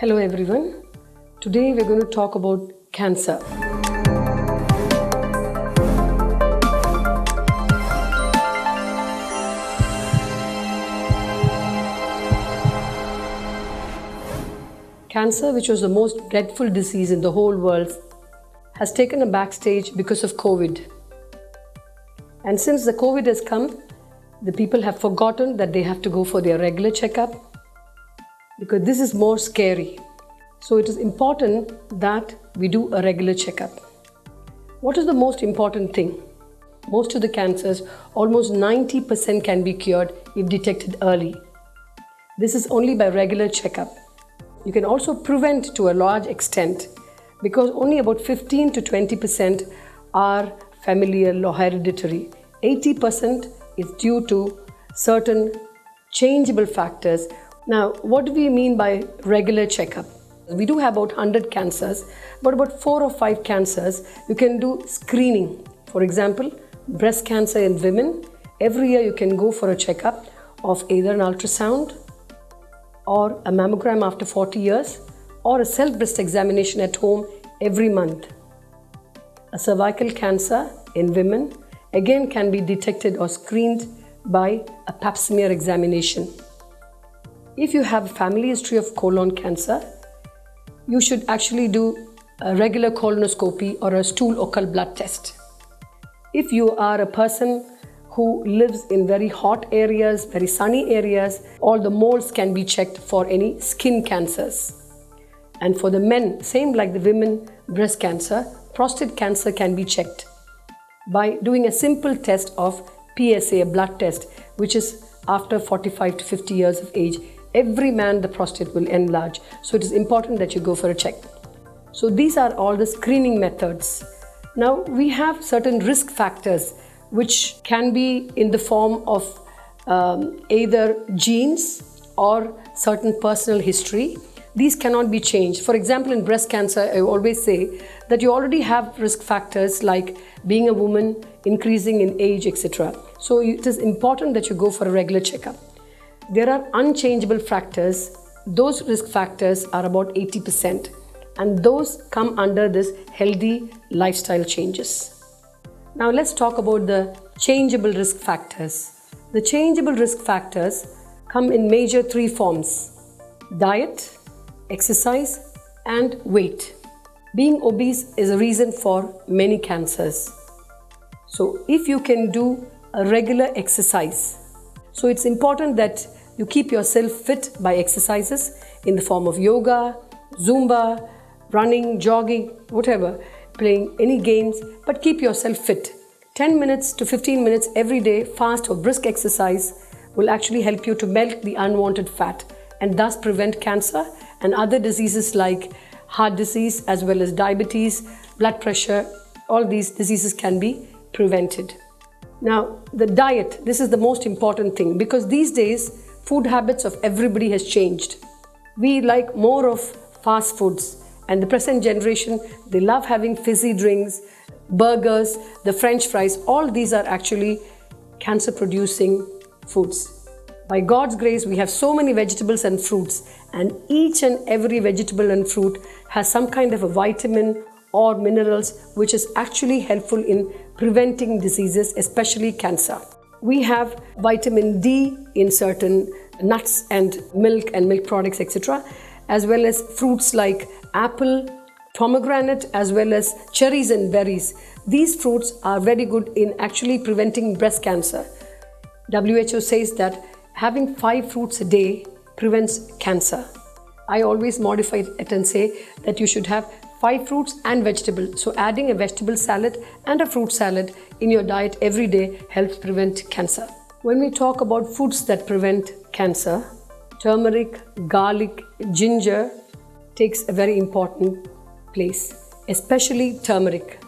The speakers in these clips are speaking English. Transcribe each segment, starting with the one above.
Hello everyone. Today we're going to talk about cancer. Cancer, which was the most dreadful disease in the whole world, has taken a backstage because of COVID. And since the COVID has come, the people have forgotten that they have to go for their regular checkup because this is more scary. So it is important that we do a regular checkup. What is the most important thing? Most of the cancers, almost 90% can be cured if detected early. This is only by regular checkup. You can also prevent to a large extent because only about 15 to 20% are familial or hereditary. 80% is due to certain changeable factors. Now, what do we mean by regular checkup? We do have about 100 cancers, but about 4 or 5 cancers you can do screening. For example, breast cancer in women, every year you can go for a checkup of either an ultrasound or a mammogram after 40 years or a self-breast examination at home every month. A cervical cancer in women again can be detected or screened by a pap smear examination. If you have a family history of colon cancer, you should actually do a regular colonoscopy or a stool occult blood test. If you are a person who lives in very hot areas, very sunny areas, all the moles can be checked for any skin cancers. And for the men, same like the women, breast cancer, prostate cancer can be checked by doing a simple test of PSA, a blood test, which is after 45 to 50 years of age. Every man, the prostate will enlarge. So it is important that you go for a check. So these are all the screening methods. Now we have certain risk factors which can be in the form of either genes or certain personal history. These cannot be changed. For example, in breast cancer, I always say that you already have risk factors like being a woman, increasing in age, etc. So it is important that you go for a regular checkup. There are unchangeable factors. Those risk factors are about 80%, and those come under this healthy lifestyle changes. Now let's talk about the changeable risk factors. The changeable risk factors come in major 3 forms: diet, exercise, and weight. Being obese is a reason for many cancers. So if you can do a regular exercise, so it's important that you keep yourself fit by exercises in the form of yoga, Zumba, running, jogging, whatever, playing any games, but keep yourself fit. 10 minutes to 15 minutes every day, fast or brisk exercise will actually help you to melt the unwanted fat and thus prevent cancer and other diseases like heart disease as well as diabetes, blood pressure. All these diseases can be prevented. Now, the diet, this is the most important thing because these days, food habits of everybody has changed. We like more of fast foods, and the present generation, they love having fizzy drinks, burgers, the French fries. All these are actually cancer-producing foods. By God's grace, we have so many vegetables and fruits, and each and every vegetable and fruit has some kind of a vitamin or minerals which is actually helpful in preventing diseases, especially cancer. We have vitamin D in certain nuts and milk products, etc., as well as fruits like apple, pomegranate, as well as cherries and berries. These fruits are very good in actually preventing breast cancer. WHO says that having 5 fruits a day prevents cancer. I always modify it and say that you should have 5 fruits and vegetables. So adding a vegetable salad and a fruit salad in your diet every day helps prevent cancer. When we talk about foods that prevent cancer, turmeric, garlic, ginger takes a very important place, especially turmeric.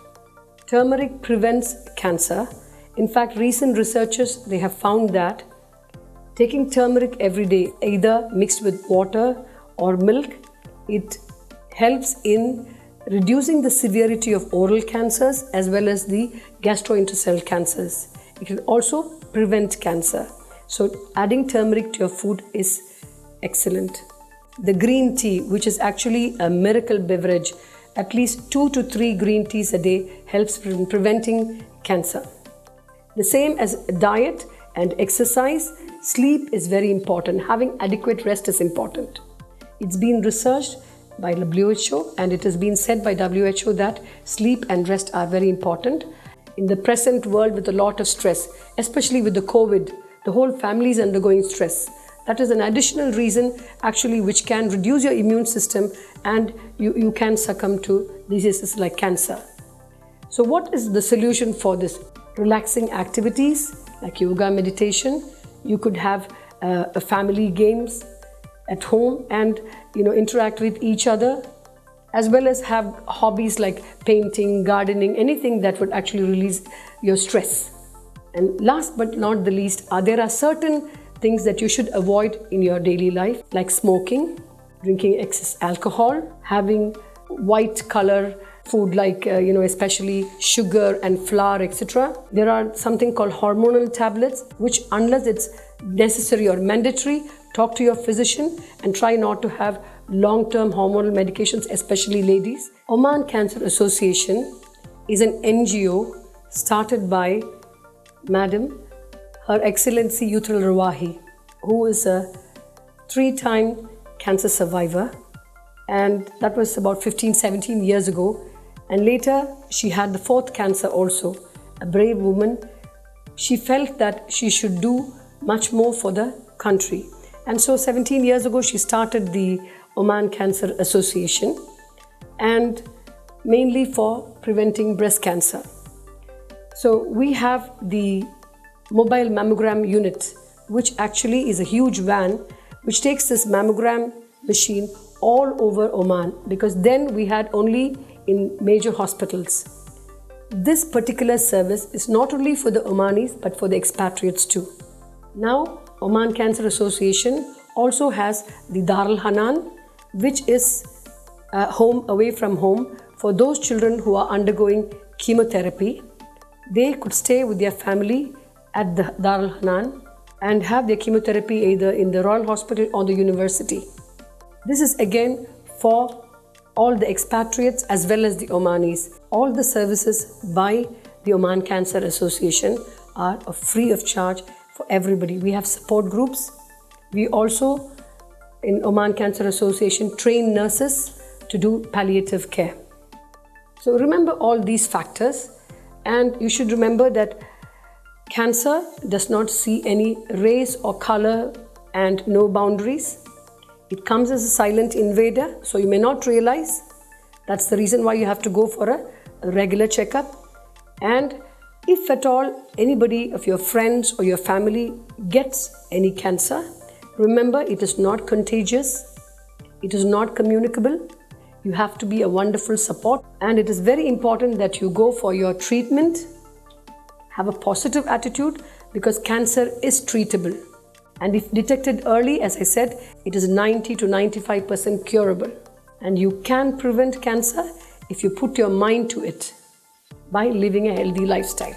Turmeric prevents cancer. In fact, recent researchers, they have found that taking turmeric every day, either mixed with water or milk, it helps in reducing the severity of oral cancers as well as the gastrointestinal cancers. It can also prevent cancer. So adding turmeric to your food is excellent. The green tea, which is actually a miracle beverage, at least 2 to 3 green teas a day helps in preventing cancer. The same as diet and exercise, sleep is very important. Having adequate rest is important. It's been researched by WHO and it has been said by WHO that sleep and rest are very important. In the present world with a lot of stress, especially with the COVID, the whole family is undergoing stress. That is an additional reason actually which can reduce your immune system and you can succumb to diseases like cancer. So what is the solution for this? Relaxing activities like yoga, meditation. You could have a family games at home and interact with each other, as well as have hobbies like painting, gardening, anything that would actually release your stress. And last but not the least, there are certain things that you should avoid in your daily life, like smoking, drinking excess alcohol, having white color food like especially sugar and flour, etc. There are something called hormonal tablets, which unless it's necessary or mandatory, talk to your physician and try not to have long-term hormonal medications, especially ladies. Oman Cancer Association is an NGO started by Madam Her Excellency Yusra Rawahi, who is a 3-time cancer survivor, and that was about 15-17 years ago. And later she had the 4th cancer also. A brave woman. She felt that she should do much more for the country. And so 17 years ago she started the Oman Cancer Association, and mainly for preventing breast cancer. So we have the mobile mammogram unit, which actually is a huge van which takes this mammogram machine all over Oman, because then we had only in major hospitals. This particular service is not only for the Omanis but for the expatriates too. Now Oman Cancer Association also has the Dar Al Hanan, which is a home away from home for those children who are undergoing chemotherapy. They could stay with their family at the Dar Al Hanan and have their chemotherapy either in the Royal Hospital or the university. This is again for all the expatriates as well as the Omanis. All the services by the Oman Cancer Association are free of charge for everybody. We have support groups. We also, in Oman Cancer Association, train nurses to do palliative care. So remember all these factors, and you should remember that cancer does not see any race or color and no boundaries. It comes as a silent invader, so you may not realize. That's the reason why you have to go for a regular checkup. And if at all anybody of your friends or your family gets any cancer, remember it is not contagious, it is not communicable. You have to be a wonderful support, and it is very important that you go for your treatment. Have a positive attitude, because cancer is treatable. And if detected early, as I said, it is 90 to 95% curable. And you can prevent cancer if you put your mind to it by living a healthy lifestyle.